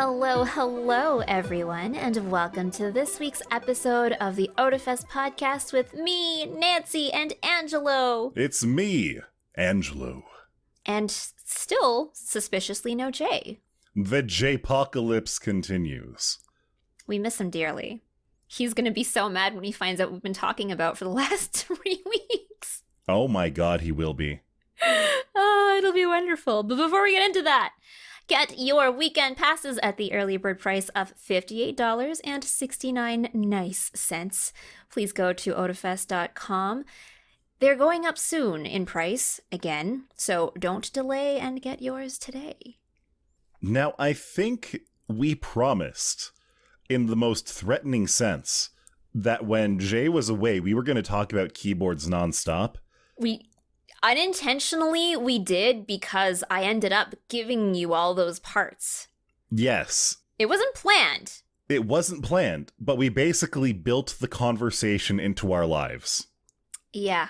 Hello, everyone, and welcome to this week's episode of the Otafest podcast with me, Nancy, and Angelo. It's me, Angelo. And still, suspiciously, no Jay. The J-pocalypse continues. We miss him dearly. He's gonna be so mad when he finds out what we've been talking about for the last 3 weeks. Oh my god, he will be. Oh, it'll be wonderful. But before we get into that, get your weekend passes at the early bird price of $58.69. Please go to otafest.com. They're going up soon in price again, so don't delay and get yours today. Now, I think we promised, in the most threatening sense, that when Jay was away, we were going to talk about keyboards nonstop. Unintentionally, we did, because I ended up giving you all those parts. Yes. It wasn't planned. It wasn't planned, but we basically built the conversation into our lives. Yeah,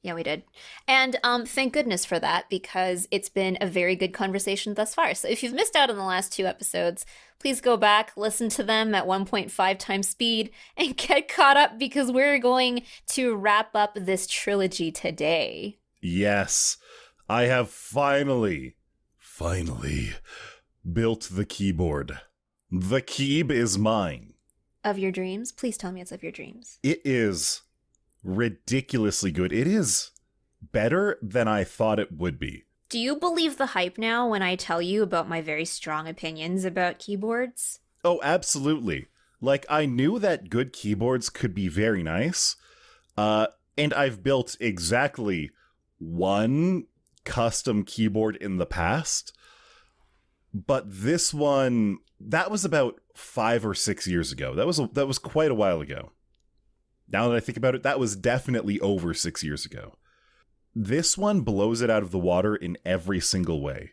we did. And thank goodness for that, because it's been a very good conversation thus far. So if you've missed out on the last 2 episodes, please go back, listen to them at 1.5 times speed, and get caught up, because we're going to wrap up this trilogy today. Yes, I have finally built the keyboard. The keyb is mine. Of your dreams? Please tell me it's of your dreams. It is ridiculously good. It is better than I thought it would be. Do you believe the hype now when I tell you about my very strong opinions about keyboards? Oh, absolutely. Like, I knew that good keyboards could be very nice, and I've built exactly one custom keyboard in the past, but this one, that was about 5 or 6 years ago. That was quite a while ago. Now that I think about it, that was definitely over 6 years ago. This one blows it out of the water in every single way.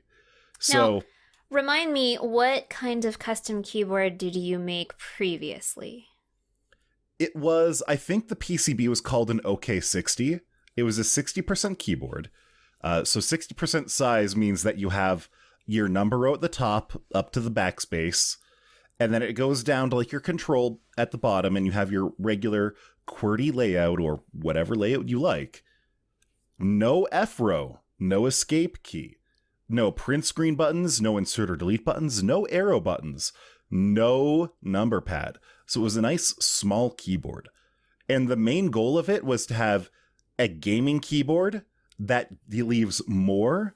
So, now, remind me, what kind of custom keyboard did you make previously? It was, I think the PCB was called an OK60. It was a 60% keyboard. So 60% size means that you have your number row at the top up to the backspace, and then it goes down to like your control at the bottom, and you have your regular QWERTY layout or whatever layout you like. No F row, no escape key, no print screen buttons, no insert or delete buttons, no arrow buttons, no number pad. So it was a nice small keyboard. And the main goal of it was to have a gaming keyboard that leaves more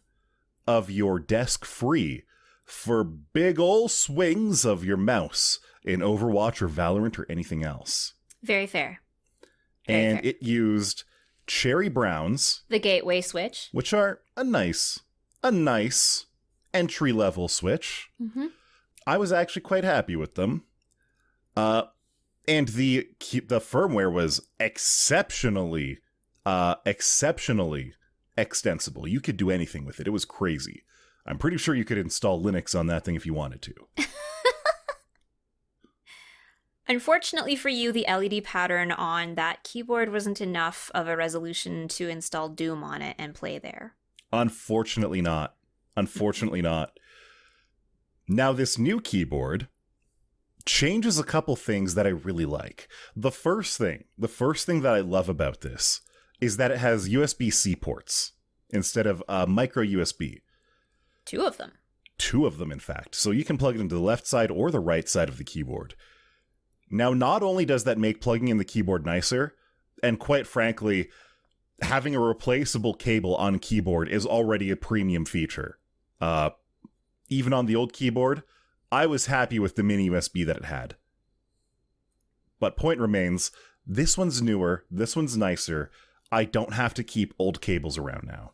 of your desk free for big ol' swings of your mouse in Overwatch or Valorant or anything else. Very fair. It used cherry browns, the gateway switch, which are a nice entry-level switch. Mm-hmm. I was actually quite happy with them. And the firmware was exceptionally extensible. You could do anything with it. It was crazy. I'm pretty sure you could install Linux on that thing if you wanted to. Unfortunately for you, the LED pattern on that keyboard wasn't enough of a resolution to install Doom on it and play there. Unfortunately not. Now, this new keyboard changes a couple things that I really like. The first thing that I love about this is that it has USB-C ports instead of micro USB. 2 of them. 2 of them, in fact. So you can plug it into the left side or the right side of the keyboard. Now, not only does that make plugging in the keyboard nicer, and quite frankly, having a replaceable cable on a keyboard is already a premium feature. Even on the old keyboard, I was happy with the mini USB that it had. But point remains, this one's newer, this one's nicer. I don't have to keep old cables around now.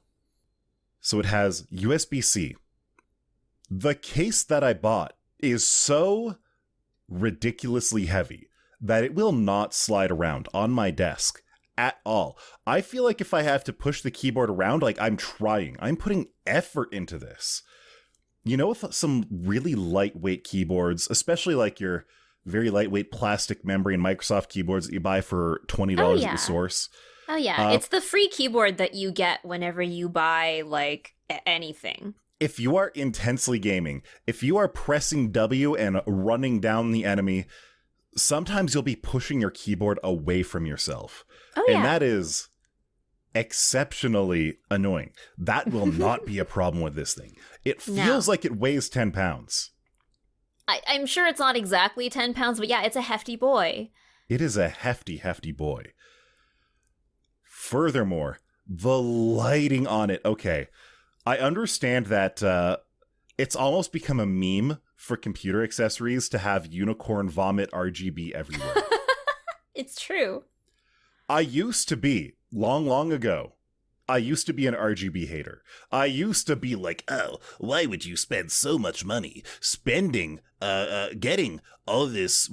So it has USB-C. The case that I bought is so ridiculously heavy that it will not slide around on my desk at all. I feel like if I have to push the keyboard around, like I'm putting effort into this. You know, with some really lightweight keyboards, especially like your very lightweight plastic membrane Microsoft keyboards that you buy for $20 at the source. Oh, yeah. It's the free keyboard that you get whenever you buy, like, anything. If you are intensely gaming, if you are pressing W and running down the enemy, sometimes you'll be pushing your keyboard away from yourself. Oh, And yeah. that is exceptionally annoying. That will not be a problem with this thing. It feels No. like it weighs 10 pounds. I'm sure it's not exactly 10 pounds, but yeah, it's a hefty boy. It is a hefty, hefty boy. Furthermore, the lighting on it. Okay, I understand that it's almost become a meme for computer accessories to have unicorn vomit RGB everywhere. It's true. I used to be, long ago, I used to be an RGB hater. I used to be like, oh, why would you spend so much money getting all these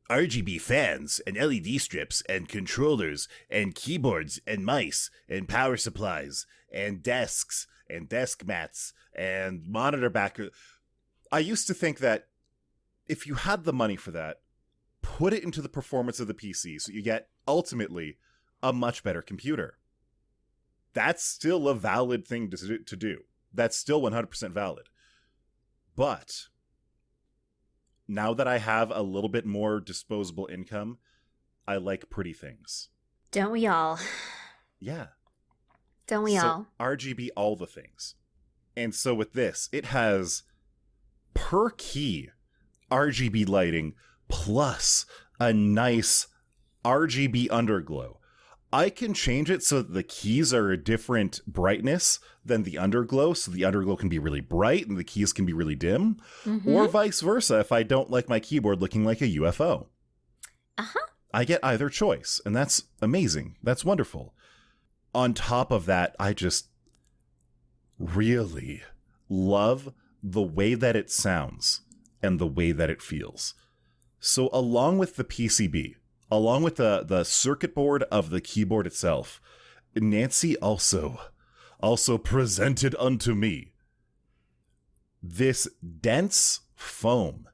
RGB fans and LED strips and controllers and keyboards and mice and power supplies and desks and desk mats and monitor backer. I used to think that if you had the money for that, put it into the performance of the PC so you get, ultimately, a much better computer. That's still a valid thing to do. That's still 100% valid. But now that I have a little bit more disposable income, I like pretty things. Don't we all? Yeah. Don't we So all? RGB all the things. And so with this, it has per key RGB lighting plus a nice RGB underglow. I can change it so that the keys are a different brightness than the underglow, so the underglow can be really bright and the keys can be really dim, or vice versa if I don't like my keyboard looking like a UFO. Uh-huh. I get either choice, and that's amazing. That's wonderful. On top of that, I just really love the way that it sounds and the way that it feels. So along with the PCB, along with the circuit board of the keyboard itself, Nancy also presented unto me this dense foam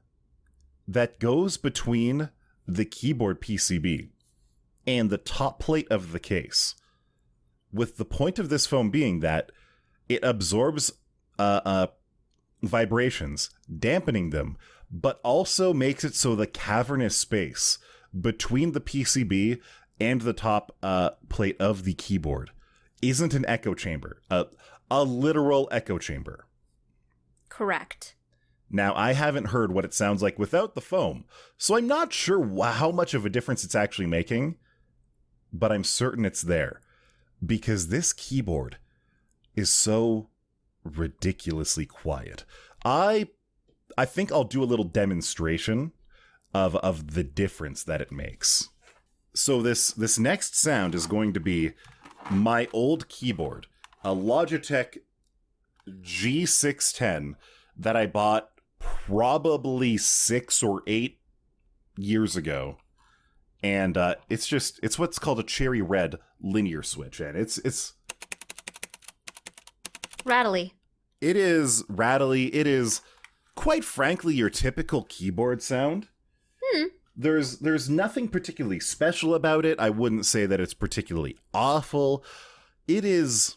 that goes between the keyboard PCB and the top plate of the case, with the point of this foam being that it absorbs vibrations, dampening them, but also makes it so the cavernous space between the PCB and the top plate of the keyboard isn't an echo chamber, a literal echo chamber. Correct. Now, I haven't heard what it sounds like without the foam, so I'm not sure how much of a difference it's actually making, but I'm certain it's there, because this keyboard is so ridiculously quiet. I think I'll do a little demonstration of the difference that it makes. So this next sound is going to be my old keyboard, a Logitech G610 that I bought probably 6 or 8 years ago. And it's what's called a cherry red linear switch, and it's Rattly. it is rattly. It is, quite frankly, your typical keyboard sound. There's nothing particularly special about it. I wouldn't say that it's particularly awful. It is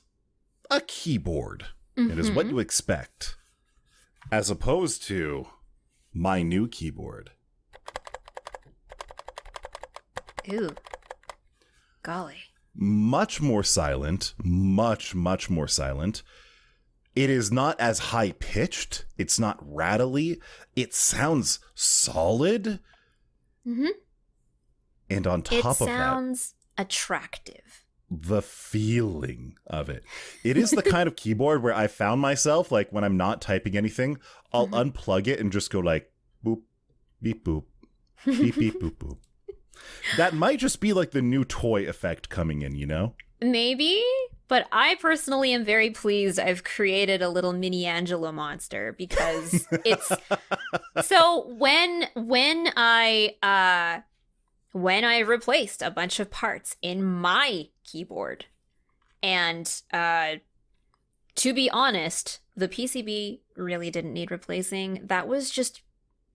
a keyboard. It is what you expect. As opposed to my new keyboard. Ooh. Golly. Much more silent. Much more silent. It is not as high-pitched. It's not rattly. It sounds solid. Mm-hmm. And on top of that, It sounds attractive. the feeling of it. It is the kind of keyboard where I found myself, like, when I'm not typing anything, I'll unplug it and just go like, boop, beep, boop, beep, beep, boop, boop. That might just be like the new toy effect coming in, you know? Maybe, but I personally am very pleased I've created a little mini Angelo monster because it's so when I replaced a bunch of parts in my keyboard, and to be honest, the PCB really didn't need replacing. That was just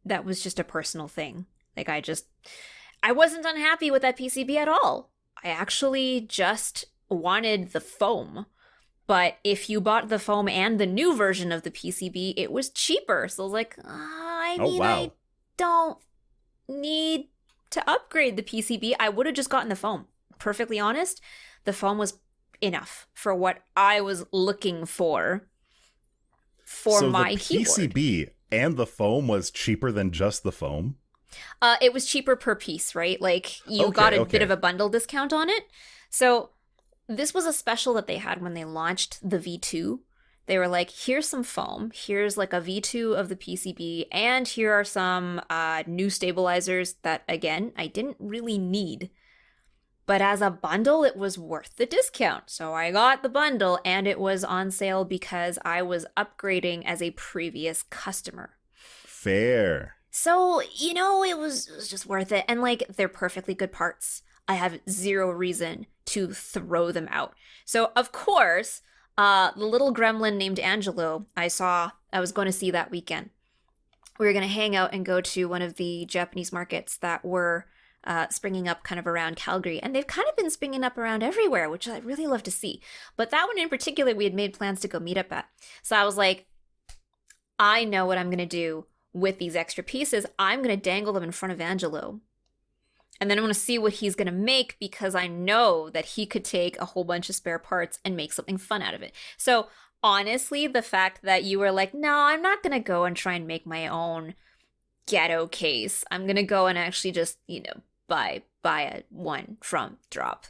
a personal thing. Like I wasn't unhappy with that PCB at all. I actually just wanted the foam But if you bought the foam and the new version of the PCB, it was cheaper. So I was like, Oh, I wow. don't need to upgrade the PCB. I would have just gotten the foam. Perfectly honest, the foam was enough for what I was looking for So the my keyboard. PCB and the foam was cheaper than just the foam? It was cheaper per piece, right? Like you got Okay, a bit of okay. a bundle discount on it. So this was a special that they had when they launched the V2. They were like, here's some foam, here's like a V2 of the PCB, and here are some new stabilizers that, again, I didn't really need. But as a bundle, it was worth the discount. So I got the bundle, and it was on sale because I was upgrading as a previous customer. Fair. So, it was just worth it. And like, they're perfectly good parts. I have zero reason to throw them out. So, of course, the little gremlin named Angelo, I was going to see that weekend. We were going to hang out and go to one of the Japanese markets that were springing up kind of around Calgary. And they've kind of been springing up around everywhere, which I really love to see. But that one in particular, we had made plans to go meet up at. So I was like, I know what I'm going to do with these extra pieces. I'm going to dangle them in front of Angelo. And then I'm going to see what he's going to make because I know that he could take a whole bunch of spare parts and make something fun out of it. So honestly, the fact that you were like, no, I'm not going to go and try and make my own ghetto case. I'm going to go and actually just, buy a one from Drop.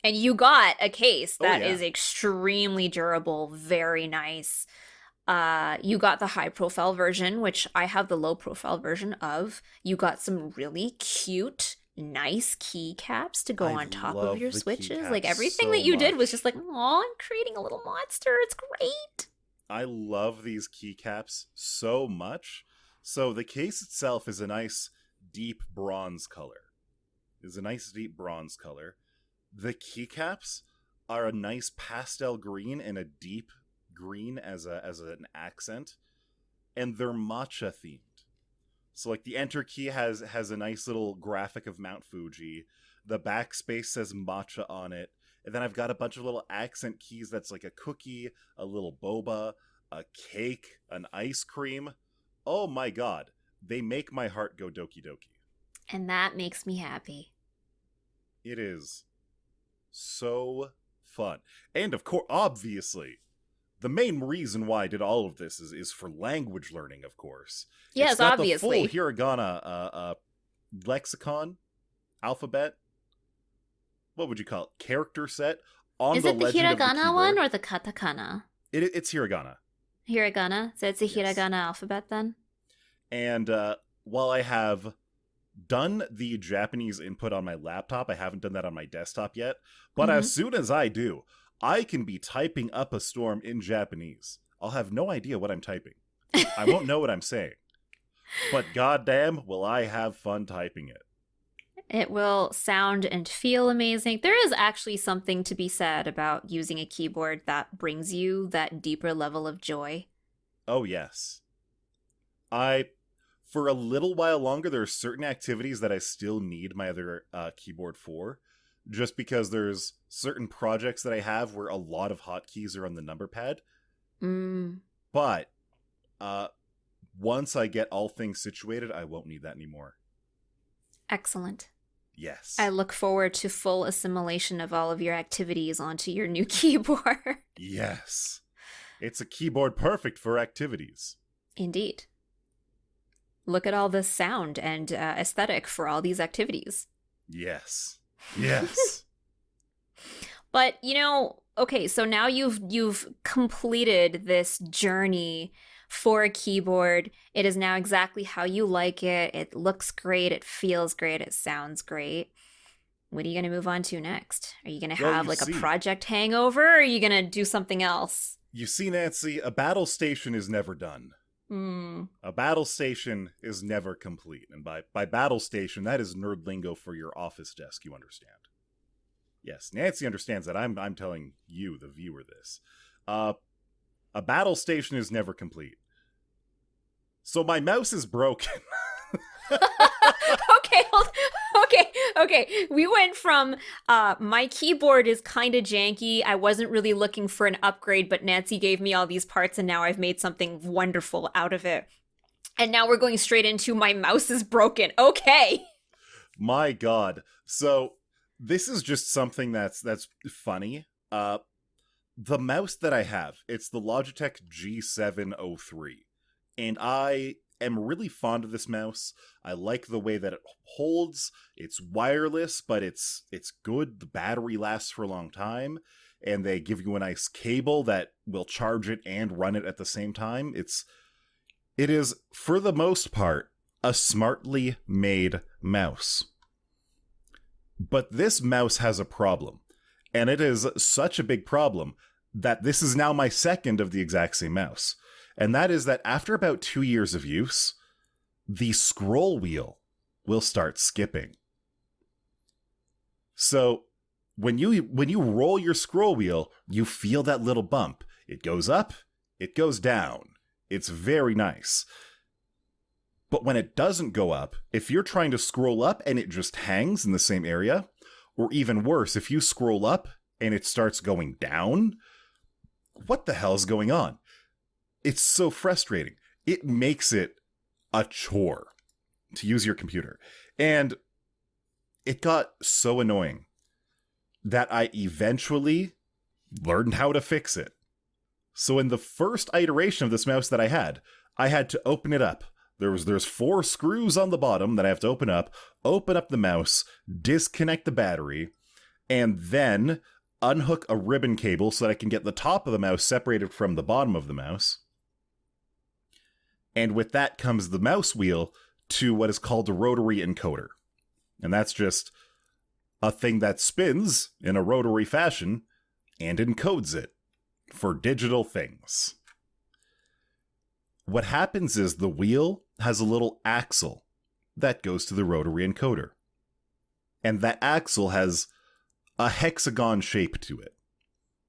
And you got a case Oh, that yeah. is extremely durable, very nice. You got the high profile version, which I have the low profile version of. You got some really cute, nice keycaps to go I on top of love your the switches. keycaps Like everything so that you did was much. just like, oh, I'm creating a little monster. It's great. I love these keycaps so much. So the case itself is a nice deep bronze color. The keycaps are a nice pastel green and a deep green as an accent, and they're matcha themed. So like the enter key has a nice little graphic of Mount Fuji. The backspace says matcha on it. And then I've got a bunch of little accent keys that's like a cookie, a little boba, a cake, an ice cream. Oh my god. They make my heart go doki doki. And that makes me happy. It is so fun. And of course, obviously, the main reason why I did all of this is for language learning, of course. It's Yes, got the full obviously. hiragana lexicon, alphabet, what would you call it? Character set on Is the it the legend of the hiragana one keyboard. or the katakana? It's hiragana. Hiragana? So it's a Yes. hiragana alphabet then? And while I have done the Japanese input on my laptop, I haven't done that on my desktop yet. But Mm-hmm. as soon as I do, I can be typing up a storm in Japanese. I'll have no idea what I'm typing. I won't know what I'm saying. But goddamn, will I have fun typing it. It will sound and feel amazing. There is actually something to be said about using a keyboard that brings you that deeper level of joy. Oh, yes. For a little while longer, there are certain activities that I still need my other keyboard for, just because there's certain projects that I have where a lot of hotkeys are on the number pad. Mm, But once I get all things situated, I won't need that anymore. excellent. Yes. I look forward to full assimilation of all of your activities onto your new keyboard. Yes. It's a keyboard perfect for activities. Indeed. Look at all the sound and aesthetic for all these activities. Yes. Yes. But okay, so now you've completed this journey for a keyboard. It is now exactly how you like it. It looks great, it feels great, it sounds great. What are you going to move on to next? Are you going to Well, have you like see. a project hangover, or are you going to do something else? You see, Nancy, a battle station is never done. Hmm. A battle station is never complete. And by battle station, that is nerd lingo for your office desk, you understand. Yes, Nancy understands that. I'm telling you, the viewer, this. A battle station is never complete. So my mouse is broken. Okay, okay. We went from my keyboard is kind of janky. I wasn't really looking for an upgrade, but Nancy gave me all these parts and now I've made something wonderful out of it. And now we're going straight into my mouse is broken. Okay. My God. So this is just something that's funny. The mouse that I have, it's the Logitech G703. And I am really fond of this mouse. I like the way that it holds. It's wireless, but it's good. The battery lasts for a long time, and they give you a nice cable that will charge it and run it at the same time. It is, for the most part, a smartly made mouse. But this mouse has a problem, and it is such a big problem that this is now my second of the exact same mouse. And that is that after about 2 years of use, the scroll wheel will start skipping. So when you roll your scroll wheel, you feel that little bump. It goes up, it goes down. It's very nice. But when it doesn't go up, if you're trying to scroll up and it just hangs in the same area, or even worse, if you scroll up and it starts going down, what the hell is going on? It's so frustrating. It makes it a chore to use your computer. And it got so annoying that I eventually learned how to fix it. So in the first iteration of this mouse that I had to open it up. There's 4 screws on the bottom that I have to open up the mouse, disconnect the battery, and then unhook a ribbon cable so that I can get the top of the mouse separated from the bottom of the mouse. And with that comes the mouse wheel to what is called a rotary encoder. And that's just a thing that spins in a rotary fashion and encodes it for digital things. What happens is the wheel has a little axle that goes to the rotary encoder. And that axle has a hexagon shape to it.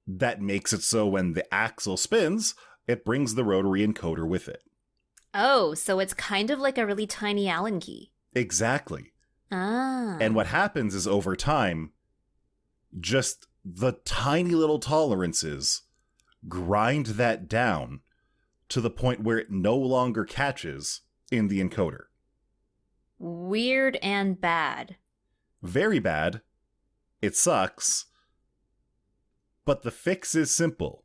That makes it so when the axle spins, it brings the rotary encoder with it. Oh, so it's kind of like a really tiny Allen key. Exactly. Ah. And what happens is over time, just the tiny little tolerances grind that down to the point where it no longer catches in the encoder. Weird and bad. Very bad. It sucks. But the fix is simple.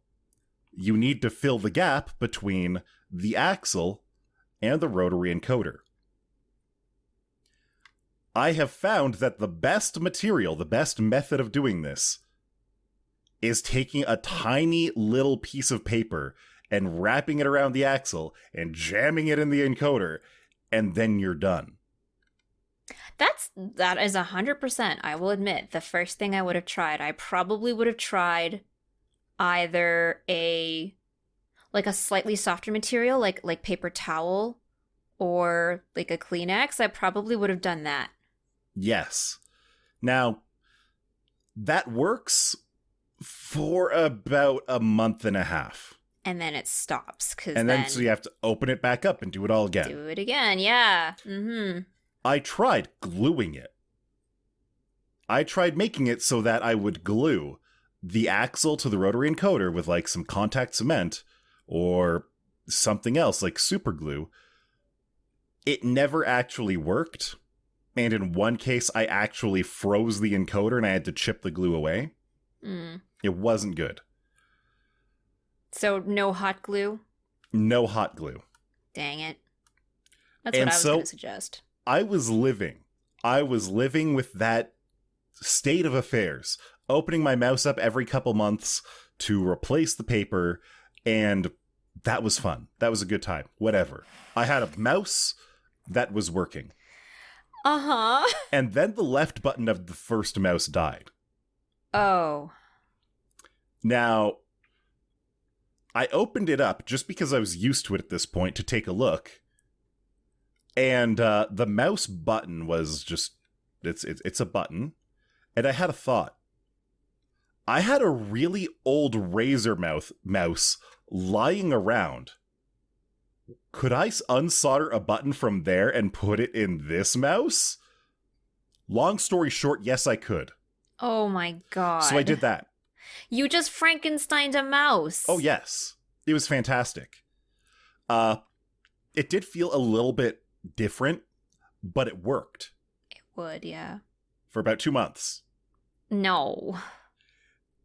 You need to fill the gap between the axle and the rotary encoder. I have found that the best material, the best method of doing this, is taking a tiny little piece of paper and wrapping it around the axle and jamming it in the encoder, and then you're done. That is 100%. I will admit, the first thing I would have tried, I probably would have tried either a slightly softer material, like paper towel, or like a Kleenex. I probably would have done that. Yes. Now, that works for about a month and a half. And then it stops. And then so you have to open it back up and do it all again. Do it again, yeah. Mm-hmm. I tried gluing it. I tried making it so that I would glue the axle to the rotary encoder with like some contact cement or something else like super glue. It never actually worked. And in one case, I actually froze the encoder and I had to chip the glue away. Mm. It wasn't good. So no hot glue? No hot glue. Dang it. That's what I was going to suggest. I was living with that state of affairs, opening my mouse up every couple months to replace the paper, and that was fun. That was a good time. Whatever. I had a mouse that was working. Uh-huh. And then the left button of the first mouse died. Oh. Now, I opened it up just because I was used to it at this point to take a look. And the mouse button was just, it's a button. And I had a thought. I had a really old Razor mouse lying around could I unsolder a button from there and put it in this mouse? Long story short, yes, I could. Oh my god. So I did that. You just Frankensteined a mouse. Oh, yes. It was fantastic. It did feel a little bit different, but it worked. It would, yeah. For about 2 months. No.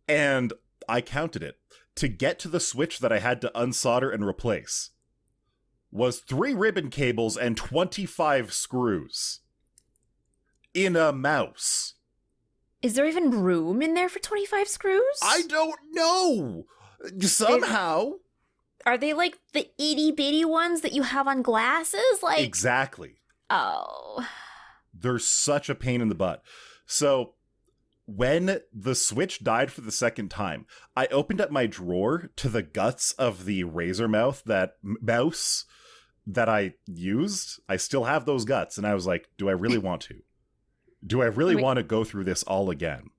And I counted it. To get to the switch that I had to unsolder and replace was 3 ribbon cables and 25 screws. In a mouse. Is there even room in there for 25 screws? I don't know. Somehow. Are they like the itty bitty ones that you have on glasses? Like Exactly. Oh. They're such a pain in the butt. So when the switch died for the second time, I opened up my drawer to the guts of the razor mouse that I used. I still have those guts. And I was like, do I really want to? Do I really want to go through this all again?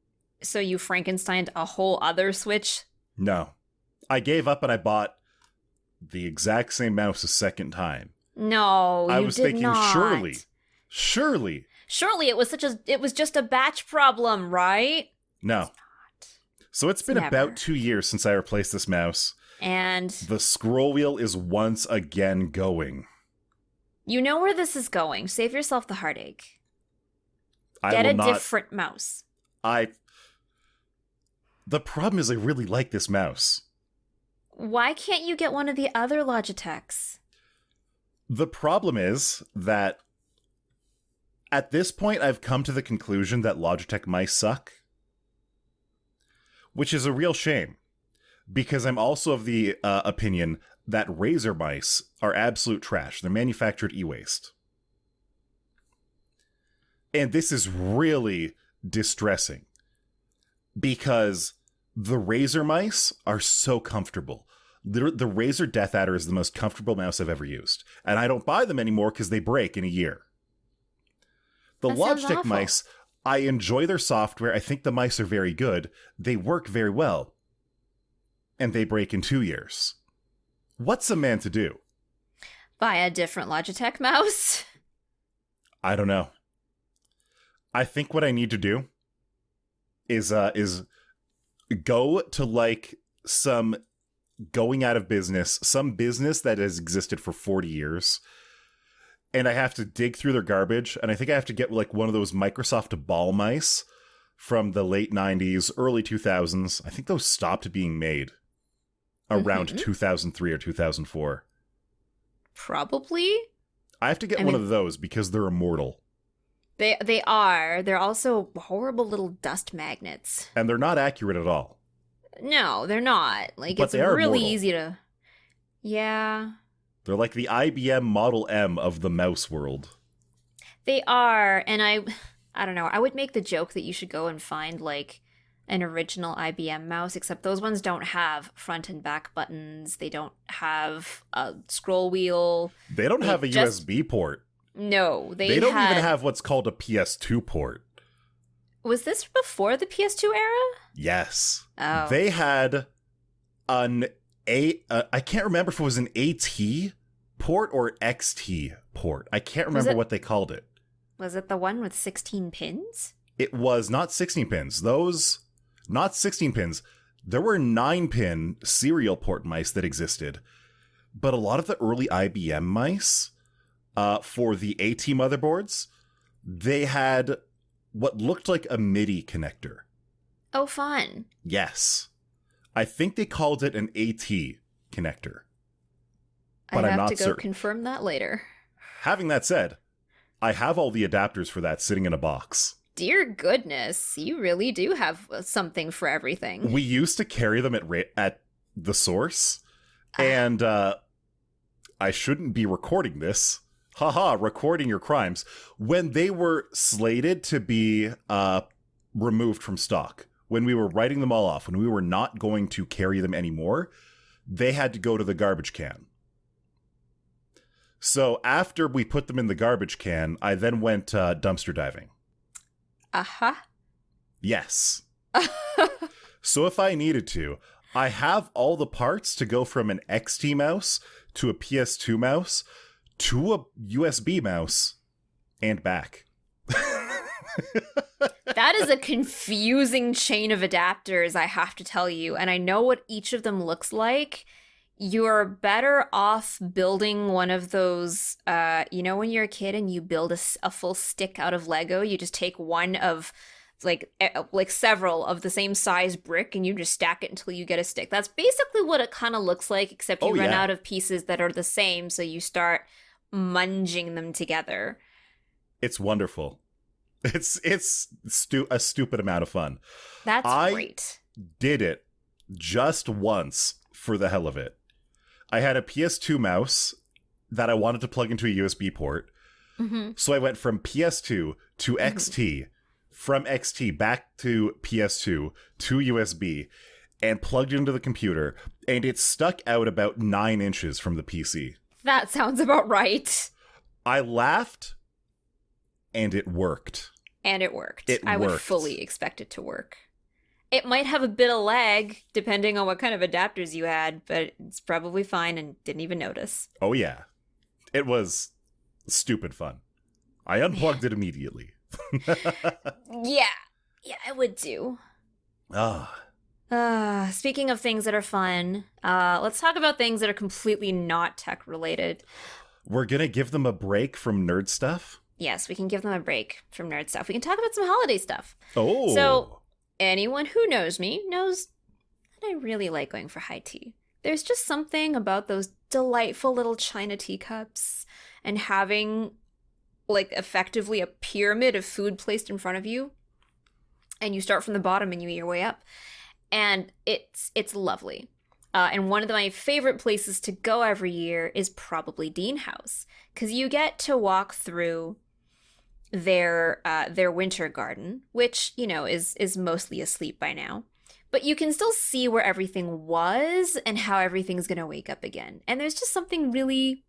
So you Frankensteined a whole other switch? No. I gave up and I bought the exact same mouse a second time. No, I you was did thinking, not. surely. Surely it was just a batch problem, right? No. So it's been about 2 years since I replaced this mouse. And the scroll wheel is once again going. You know where this is going. Save yourself the heartache. Get a different mouse. The problem is I really like this mouse. Why can't you get one of the other Logitechs? The problem is that at this point I've come to the conclusion that Logitech mice suck. Which is a real shame. Because I'm also of the opinion that Razer mice are absolute trash. They're manufactured e-waste. And this is really distressing because the Razer mice are so comfortable. The Razer Death Adder is the most comfortable mouse I've ever used. And I don't buy them anymore because they break in a year. The Logitech mice, I enjoy their software. I think the mice are very good. They work very well. And they break in 2 years. What's a man to do? Buy a different Logitech mouse? I don't know. I think what I need to do is go to like some going out of business, some business that has existed for 40 years, and I have to dig through their garbage, and I think I have to get like one of those Microsoft ball mice from the late 90s, early 2000s. I think those stopped being made around 2003 or 2004. Probably. I have to get one of those because they're immortal. They are. They're also horrible little dust magnets. And they're not accurate at all. No, they're not. Like, but it's really easy to... Yeah. They're like the IBM Model M of the mouse world. They are, and I don't know. I would make the joke that you should go and find, like, an original IBM mouse, except those ones don't have front and back buttons. They don't have a scroll wheel. They don't have a USB port. No, they don't even have what's called a PS2 port. Was this before the PS2 era? Yes. Oh. They had I can't remember if it was an AT port or XT port. I can't remember what they called it. Was it the one with 16 pins? It was not 16 pins. Not 16 pins. There were 9-pin serial port mice that existed. But a lot of the early IBM mice, for the AT motherboards, they had what looked like a MIDI connector. Oh, fun. Yes. I think they called it an AT connector. But I'd I'm not have to go certain. confirm that later. Having that said, I have all the adapters for that sitting in a box. Dear goodness, you really do have something for everything. We used to carry them at the source, and I shouldn't be recording this. Haha, recording your crimes. When they were slated to be removed from stock, when we were writing them all off, when we were not going to carry them anymore, they had to go to the garbage can. So after we put them in the garbage can, I then went dumpster diving. Uh-huh. Yes. So if I needed to, I have all the parts to go from an XT mouse to a PS2 mouse to a USB mouse and back. That is a confusing chain of adapters, I have to tell you. And I know what each of them looks like. You're better off building one of those, when you're a kid and you build a full stick out of Lego, you just take one of like several of the same size brick and you just stack it until you get a stick. That's basically what it kind of looks like, except you run out of pieces that are the same, so you start munging them together. It's wonderful. It's a stupid amount of fun. That's great. I did it just once for the hell of it. I had a PS2 mouse that I wanted to plug into a USB port. Mm-hmm. So I went from PS2 to XT, from XT back to PS2 to USB, and plugged it into the computer, and it stuck out about 9 inches from the PC. That sounds about right. I laughed, and it worked. I would fully expect it to work. It might have a bit of lag, depending on what kind of adapters you had, but it's probably fine and didn't even notice. Oh, yeah. It was stupid fun. I unplugged it immediately. Yeah, I would do. Speaking of things that are fun, let's talk about things that are completely not tech related. We're gonna give them a break from nerd stuff? Yes, we can give them a break from nerd stuff. We can talk about some holiday stuff. Oh. So, anyone who knows me knows that I really like going for high tea. There's just something about those delightful little china teacups and having, like, effectively a pyramid of food placed in front of you. And you start from the bottom and you eat your way up. And it's lovely. And one of my favorite places to go every year is probably Dean House, because you get to walk through their winter garden, which, is mostly asleep by now. But you can still see where everything was and how everything's going to wake up again. And there's just something really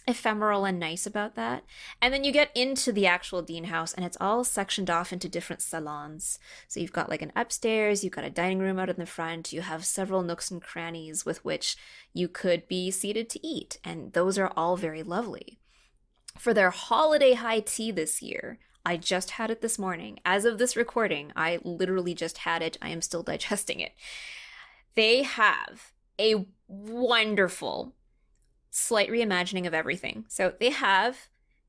ephemeral and nice about that. And then you get into the actual Dean House and it's all sectioned off into different salons. So you've got like an upstairs, you've got a dining room out in the front, you have several nooks and crannies with which you could be seated to eat. And those are all very lovely. For their holiday high tea this year, I just had it this morning. As of this recording, I literally just had it. I am still digesting it. They have a wonderful slight reimagining of everything. So they have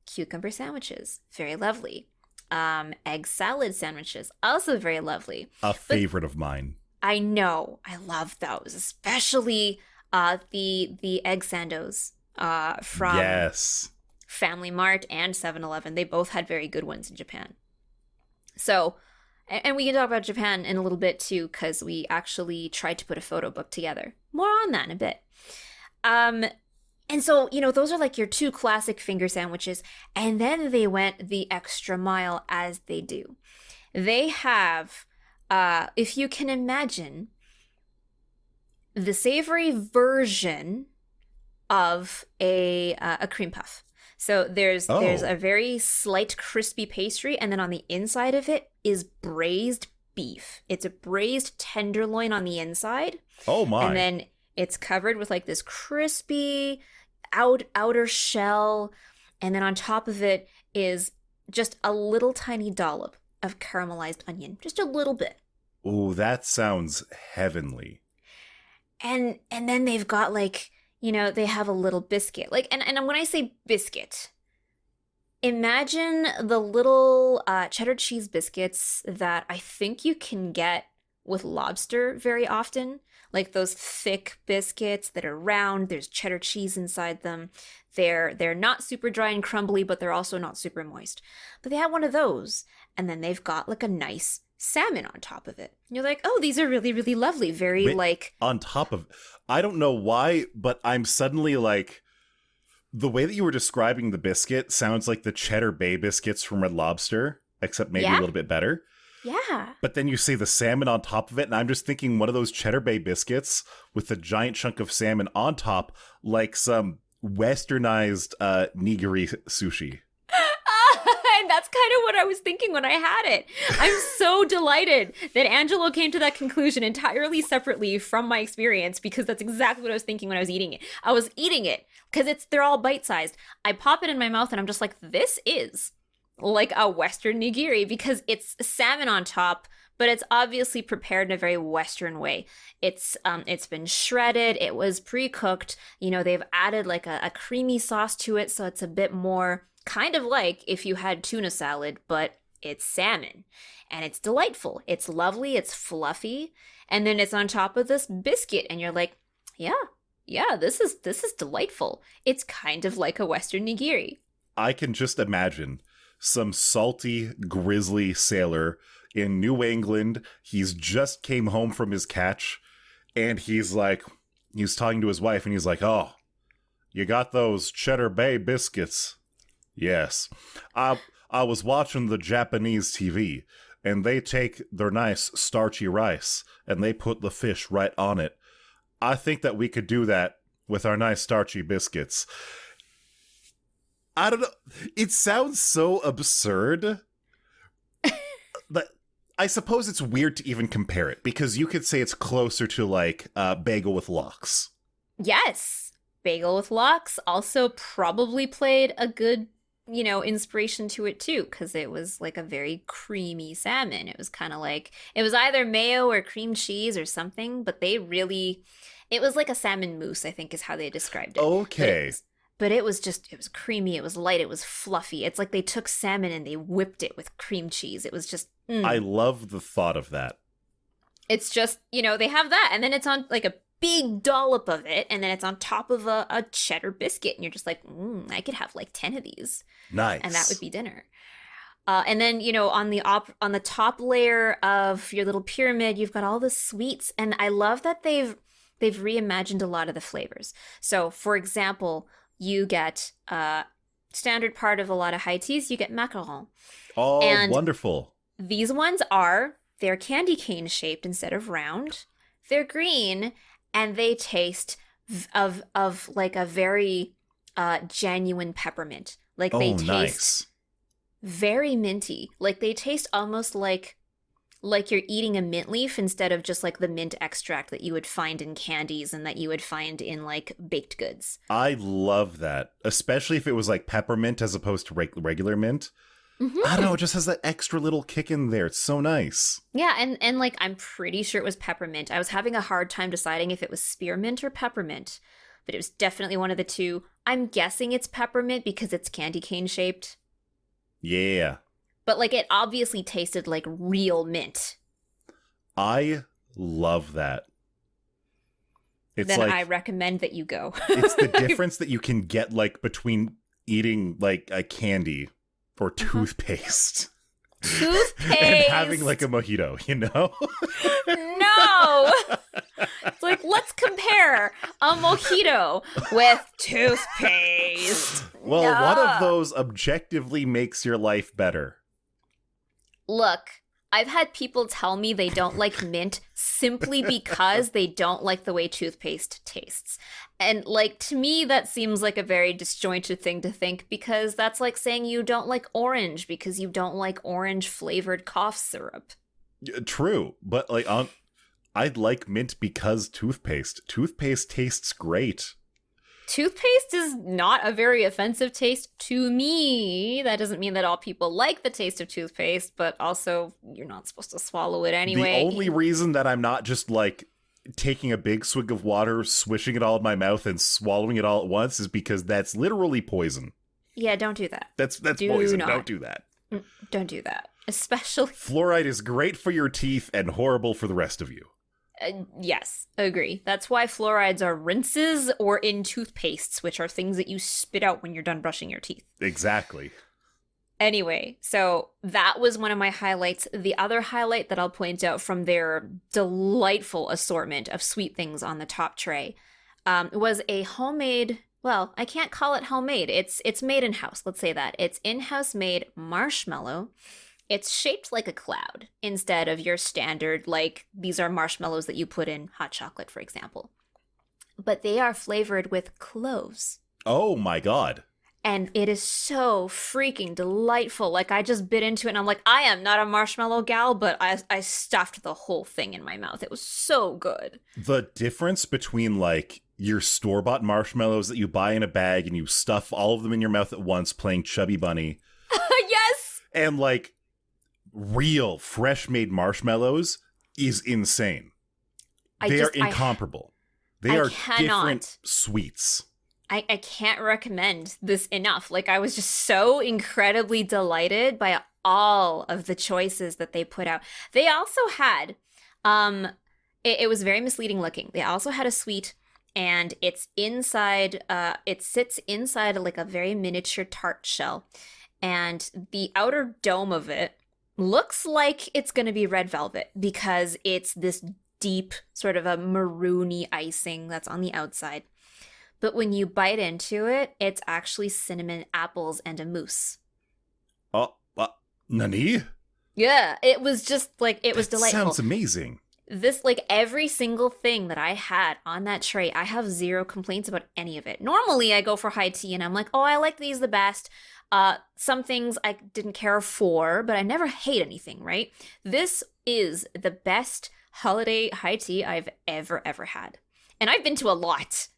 cucumber sandwiches, very lovely. Egg salad sandwiches, also very lovely. A favorite of mine. I know, I love those, especially the egg sandos from Family Mart and 7-Eleven. They both had very good ones in Japan. So, and we can talk about Japan in a little bit too, because we actually tried to put a photo book together. More on that in a bit. And so, those are like your two classic finger sandwiches. And then they went the extra mile, as they do. They have, if you can imagine, the savory version of a cream puff. So there's a very slight crispy pastry, and then on the inside of it is braised beef. It's a braised tenderloin on the inside. Oh my. And then it's covered with like this crispy outer shell, and then on top of it is just a little tiny dollop of caramelized onion, just a little bit. Oh, that sounds heavenly. And then they've got like, they have a little biscuit. Like, and when I say biscuit, imagine the little cheddar cheese biscuits that I think you can get with lobster very often. Like those thick biscuits that are round, there's cheddar cheese inside them. They're not super dry and crumbly, but they're also not super moist. But they have one of those, and then they've got like a nice salmon on top of it. And you're like, oh, these are really, really lovely. Very like... On top of... I don't know why, but I'm suddenly like... The way that you were describing the biscuit sounds like the Cheddar Bay biscuits from Red Lobster, except maybe a little bit better. Yeah. But then you say the salmon on top of it, and I'm just thinking one of those Cheddar Bay biscuits with a giant chunk of salmon on top, like some westernized nigiri sushi. And that's That's kind of what I was thinking when I had it. I'm so delighted that Angelo came to that conclusion entirely separately from my experience, because that's exactly what I was thinking when I was eating it. I was eating it because they're all bite-sized. I pop it in my mouth and I'm just like, this is like a Western nigiri, because it's salmon on top, but it's obviously prepared in a very Western way. It's been shredded. It was pre-cooked. You know, they've added like a creamy sauce to it, so it's a bit more kind of like if you had tuna salad, but it's salmon. And it's delightful. It's lovely. It's fluffy. And then it's on top of this biscuit, and you're like, yeah, this is delightful. It's kind of like a Western nigiri. I can just imagine some salty, grizzly sailor in New England. He's just came home from his catch, and he's talking to his wife, and he's like, oh, you got those Cheddar Bay biscuits? Yes. I was watching the Japanese TV, and they take their nice starchy rice, and they put the fish right on it. I think that we could do that with our nice starchy biscuits. I don't know. It sounds so absurd. But I suppose it's weird to even compare it, because you could say it's closer to like bagel with lox. Yes. Bagel with lox also probably played a good, inspiration to it too, because it was like a very creamy salmon. It was kind of like, it was either mayo or cream cheese or something, but it was like a salmon mousse, I think is how they described it. Okay. But it was creamy, it was light, it was fluffy. It's like they took salmon and they whipped it with cream cheese. It was just, I love the thought of that. It's just, they have that, and then it's on like a big dollop of it, and then it's on top of a cheddar biscuit, and you're just like, I could have like 10 of these. Nice. And that would be dinner. And then, on the top layer of your little pyramid, you've got all the sweets, and I love that they've reimagined a lot of the flavors. So, for example, you get standard part of a lot of high teas, you get macaron. Oh, and wonderful. These ones they're candy cane shaped instead of round. They're green, and they taste of like a very genuine peppermint. Like they taste nice. Very minty. Like they taste almost like you're eating a mint leaf instead of just like the mint extract that you would find in candies and that you would find in like baked goods. I love that, especially if it was like peppermint as opposed to regular mint. Mm-hmm. I don't know, it just has that extra little kick in there. It's so nice. Yeah, and like I'm pretty sure it was peppermint. I was having a hard time deciding if it was spearmint or peppermint, but it was definitely one of the two. I'm guessing it's peppermint because it's candy cane shaped. Yeah. But like it obviously tasted like real mint. I love that. Then I recommend that you go. It's the difference that you can get like between eating like a candy or toothpaste. Toothpaste! And having like a mojito, No! It's like, let's compare a mojito with toothpaste. Well, one of those objectively makes your life better. Look, I've had people tell me they don't like mint simply because they don't like the way toothpaste tastes. And, like, to me, that seems like a very disjointed thing to think, because that's like saying you don't like orange because you don't like orange-flavored cough syrup. True, but, like, I'd like mint because toothpaste. Toothpaste tastes great. Toothpaste is not a very offensive taste to me. That doesn't mean that all people like the taste of toothpaste, but also you're not supposed to swallow it anyway. The only reason that I'm not just like taking a big swig of water, swishing it all in my mouth and swallowing it all at once is because that's literally poison. Yeah, don't do that. That's poison. Don't do that. Don't do that. Especially fluoride is great for your teeth and horrible for the rest of you. Yes, agree. That's why fluorides are rinses or in toothpastes, which are things that you spit out when you're done brushing your teeth. Exactly. Anyway, so that was one of my highlights. The other highlight that I'll point out from their delightful assortment of sweet things on the top tray was a homemade, well, I can't call it homemade. It's made in-house, let's say that. It's in-house made marshmallow. It's shaped like a cloud instead of your standard, like, these are marshmallows that you put in hot chocolate, for example. But they are flavored with cloves. Oh my god. And it is so freaking delightful. Like, I just bit into it and I'm like, I am not a marshmallow gal, but I stuffed the whole thing in my mouth. It was so good. The difference between, like, your store-bought marshmallows that you buy in a bag and you stuff all of them in your mouth at once playing Chubby Bunny. Yes! And, like, real fresh-made marshmallows is insane. They are incomparable. They are different sweets. I can't recommend this enough. Like, I was just so incredibly delighted by all of the choices that they put out. They also had, it was very misleading looking. They also had a sweet, and it's inside, it sits inside like a very miniature tart shell. And the outer dome of it looks like it's going to be red velvet because it's this deep sort of a maroony icing that's on the outside. But when you bite into it, it's actually cinnamon apples and a mousse. Oh, nani? Yeah, it was just like, it was delightful. Sounds amazing. This, like, every single thing that I had on that tray, I have zero complaints about any of it. Normally, I go for high tea and I'm like, oh, I like these the best. Some things I didn't care for, but I never hate anything, right? This is the best holiday high tea I've ever had. And I've been to a lot.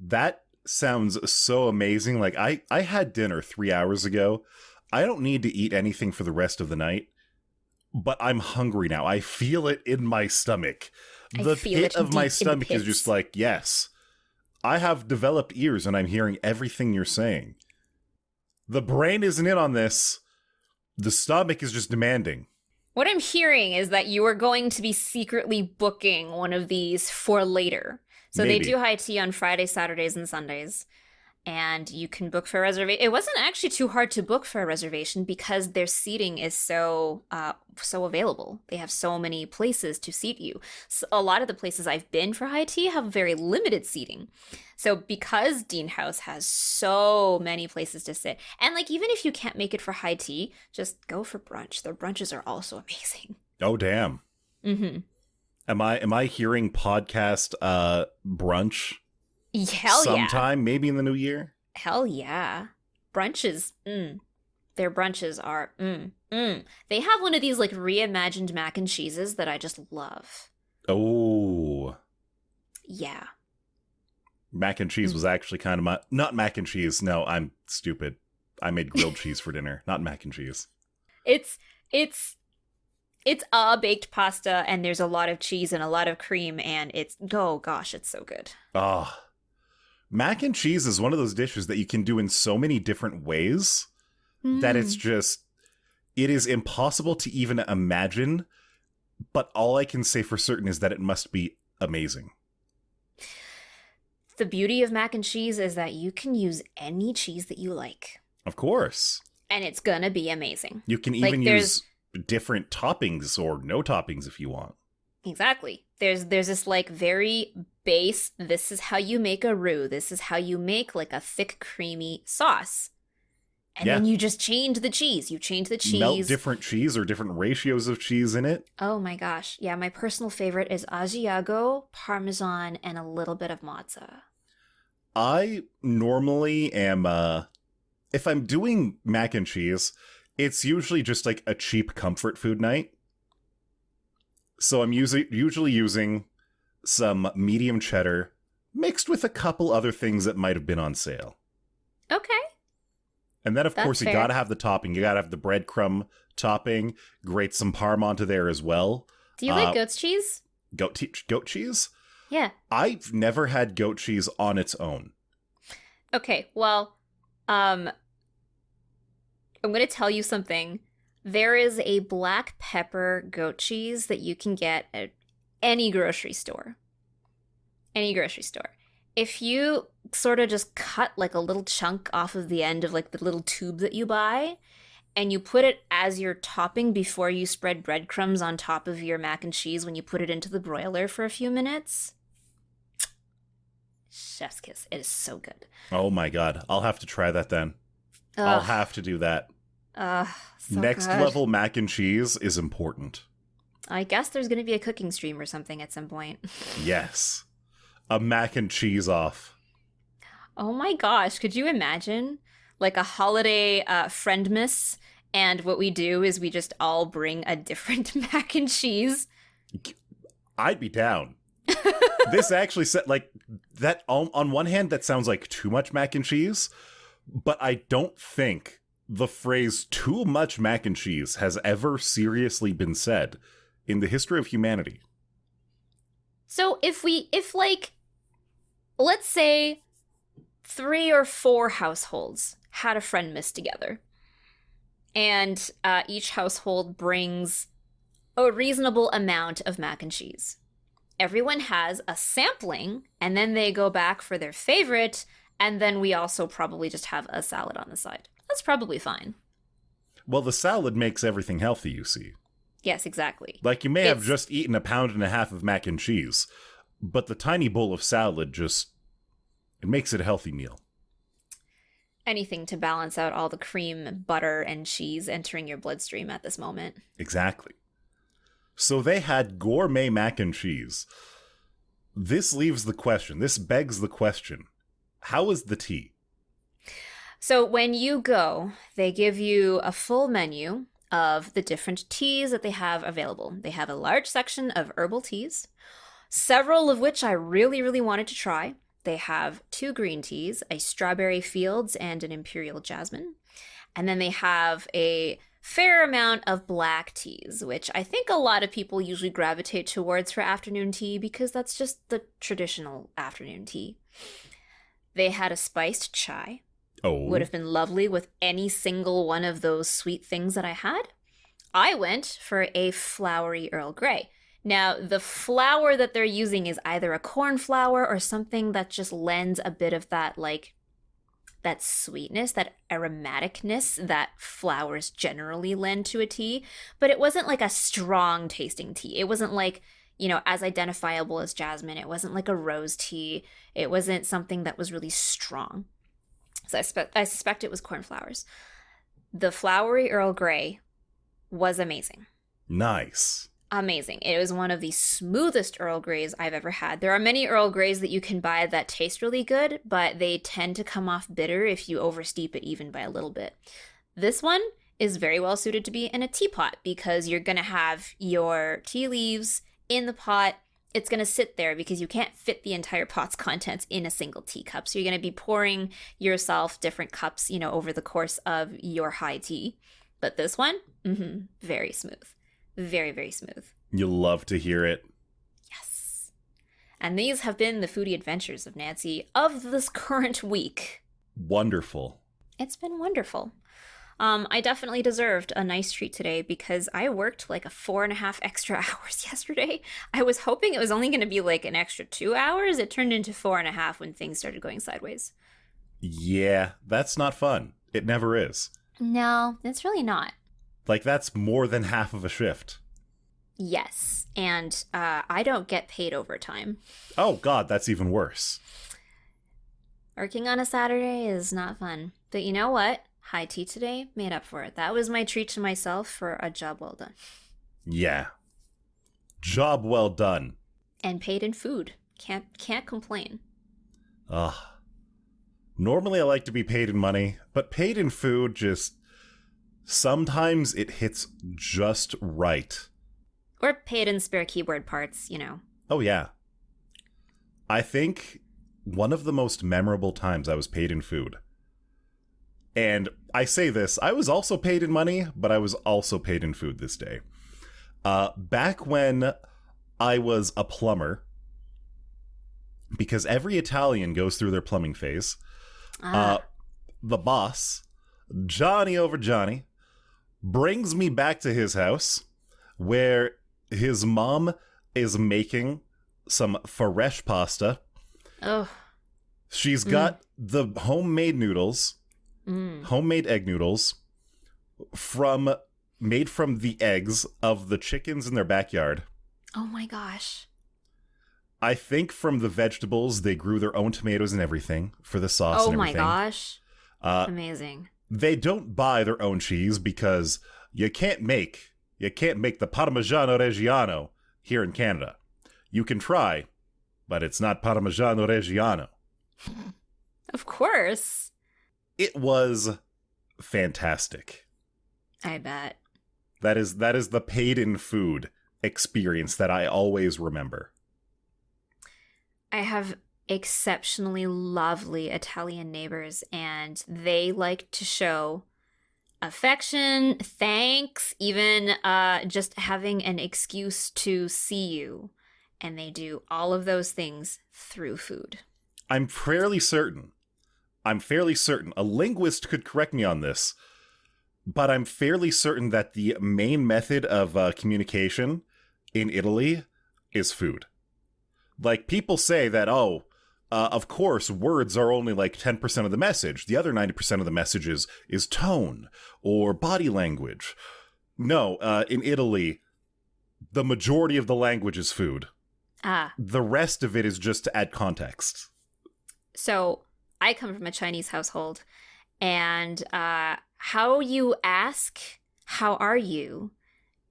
That sounds so amazing. Like, I had dinner 3 hours ago. I don't need to eat anything for the rest of the night, but I'm hungry now. I feel it in my stomach. The pit of my stomach is just like, yes, I have developed ears and I'm hearing everything you're saying. The brain isn't in on this. The stomach is just demanding. What I'm hearing is that you are going to be secretly booking one of these for later. So Maybe. They do high tea on Fridays, Saturdays, and Sundays. And you can book for a reservation. It wasn't actually too hard to book for a reservation because their seating is so available. They have so many places to seat you. So a lot of the places I've been for high tea have very limited seating. So because Dean House has so many places to sit, and like even if you can't make it for high tea, just go for brunch. Their brunches are also amazing. Oh, damn. Mm-hmm. Am I hearing podcast brunch? Hell yeah. Sometime, maybe in the new year? Hell yeah. Brunches, Their brunches are, They have one of these, like, reimagined mac and cheeses that I just love. Oh. Yeah. Mac and cheese was actually kind of not mac and cheese. No, I'm stupid. I made grilled cheese for dinner, not mac and cheese. It's a baked pasta, and there's a lot of cheese and a lot of cream, and oh gosh, it's so good. Oh. Mac and cheese is one of those dishes that you can do in so many different ways that it is impossible to even imagine, but all I can say for certain is that it must be amazing. The beauty of mac and cheese is that you can use any cheese that you like. Of course. And it's gonna be amazing. You can even use different toppings or no toppings if you want. Exactly. There's this like very base, this is how you make a roux. This is how you make like a thick creamy sauce. And then you just change the cheese. You change the cheese. Melt different cheese or different ratios of cheese in it. Oh my gosh. Yeah, my personal favorite is Asiago, Parmesan, and a little bit of mozza. I normally am, if I'm doing mac and cheese, it's usually just like a cheap comfort food night. So I'm usually using some medium cheddar mixed with a couple other things that might have been on sale. Okay. And then, of course, you gotta have the topping. You gotta have the breadcrumb topping. Grate some parm onto there as well. Do you like goat's cheese? Goat cheese? Yeah. I've never had goat cheese on its own. Okay, well, I'm going to tell you something. There is a black pepper goat cheese that you can get at any grocery store. Any grocery store. If you sort of just cut like a little chunk off of the end of like the little tube that you buy, and you put it as your topping before you spread breadcrumbs on top of your mac and cheese when you put it into the broiler for a few minutes. Chef's kiss. It is so good. Oh my god. I'll have to try that then. Ugh. I'll have to do that. So Next good. level mac and cheese is important. I guess there's going to be a cooking stream or something at some point. Yes. A mac and cheese off. Oh my gosh, could you imagine like a holiday friendmas? And what we do is we just all bring a different mac and cheese. I'd be down. This actually said like that on one hand that sounds like too much mac and cheese, but I don't think the phrase too much mac and cheese has ever seriously been said in the history of humanity. So if like, let's say 3 or 4 households had a friendmas together, and each household brings a reasonable amount of mac and cheese. Everyone has a sampling, and then they go back for their favorite, and then we also probably just have a salad on the side. That's probably fine. Well, the salad makes everything healthy, you see. Yes, exactly. Like, you may have just eaten 1.5 pounds of mac and cheese, but the tiny bowl of salad it makes it a healthy meal. Anything to balance out all the cream, butter, and cheese entering your bloodstream at this moment. Exactly. So they had gourmet mac and cheese. This begs the question, how is the tea? So when you go, they give you a full menu of the different teas that they have available. They have a large section of herbal teas, several of which I really, really wanted to try. They have 2 green teas, a strawberry fields and an imperial jasmine. And then they have a fair amount of black teas, which I think a lot of people usually gravitate towards for afternoon tea because that's just the traditional afternoon tea. They had a spiced chai. Oh. Would have been lovely with any single one of those sweet things that I had. I went for a flowery Earl Grey. Now, the flour that they're using is either a corn flour or something that just lends a bit of that, like, that sweetness, that aromaticness that flowers generally lend to a tea. But it wasn't like a strong tasting tea. It wasn't like, as identifiable as jasmine. It wasn't like a rose tea. It wasn't something that was really strong. So I suspect it was cornflowers. The flowery Earl Grey was amazing. Nice. Amazing. It was one of the smoothest Earl Greys I've ever had. There are many Earl Greys that you can buy that taste really good, but they tend to come off bitter if you oversteep it even by a little bit. This one is very well suited to be in a teapot because you're going to have your tea leaves in the pot. It's going to sit there because you can't fit the entire pot's contents in a single teacup. So you're going to be pouring yourself different cups, over the course of your high tea. But this one, very smooth. Very, very smooth. You'll love to hear it. Yes. And these have been the foodie adventures of Nancy of this current week. Wonderful. It's been wonderful. I definitely deserved a nice treat today because I worked like 4.5 extra hours yesterday. I was hoping it was only going to be like an extra 2 hours. It turned into 4.5 when things started going sideways. Yeah, that's not fun. It never is. No, it's really not. Like, that's more than half of a shift. Yes, and I don't get paid overtime. Oh, God, that's even worse. Working on a Saturday is not fun. But you know what? High tea today made up for it. That was my treat to myself for a job well done. Yeah. Job well done. And paid in food. Can't complain. Ugh. Normally I like to be paid in money, but paid in food just... sometimes it hits just right. Or paid in spare keyboard parts, Oh, yeah. I think one of the most memorable times I was paid in food. And I say this, I was also paid in money, but I was also paid in food this day. Back when I was a plumber, because every Italian goes through their plumbing phase, the boss, Johnny over Johnny, brings me back to his house where his mom is making some fresh pasta. Oh. She's got the homemade noodles, homemade egg noodles, made from the eggs of the chickens in their backyard. Oh my gosh. I think from the vegetables, they grew their own tomatoes and everything for the sauce and everything. Oh my gosh. Amazing. They don't buy their own cheese because you can't make the Parmigiano Reggiano here in Canada. You can try, but it's not Parmigiano Reggiano. Of course. It was fantastic. I bet. That is the paid in food experience that I always remember. I have exceptionally lovely Italian neighbors, and they like to show affection, thanks, even just having an excuse to see you. And they do all of those things through food. I'm fairly certain, a linguist could correct me on this, but I'm fairly certain that the main method of communication in Italy is food. Like, people say that, of course, words are only like 10% of the message. The other 90% of the message is tone or body language. No, in Italy, the majority of the language is food. The rest of it is just to add context. So I come from a Chinese household, and how you ask, how are you,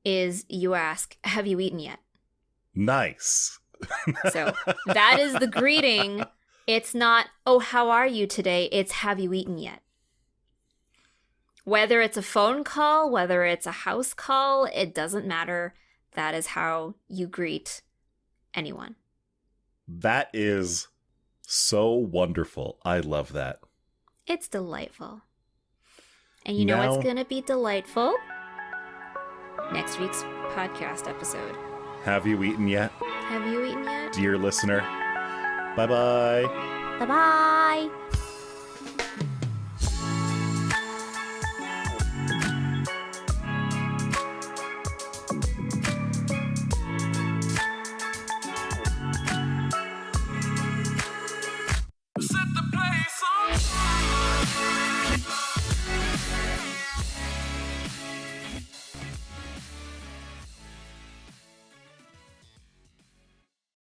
is you ask, have you eaten yet? Nice. So that is the greeting. It's not, oh, how are you today? It's, have you eaten yet? Whether it's a phone call, whether it's a house call, it doesn't matter. That is how you greet anyone. That is so wonderful. I love that. It's delightful. And you know what's going to be delightful? Next week's podcast episode. Have you eaten yet? Have you eaten yet? Dear listener, bye-bye. Bye-bye.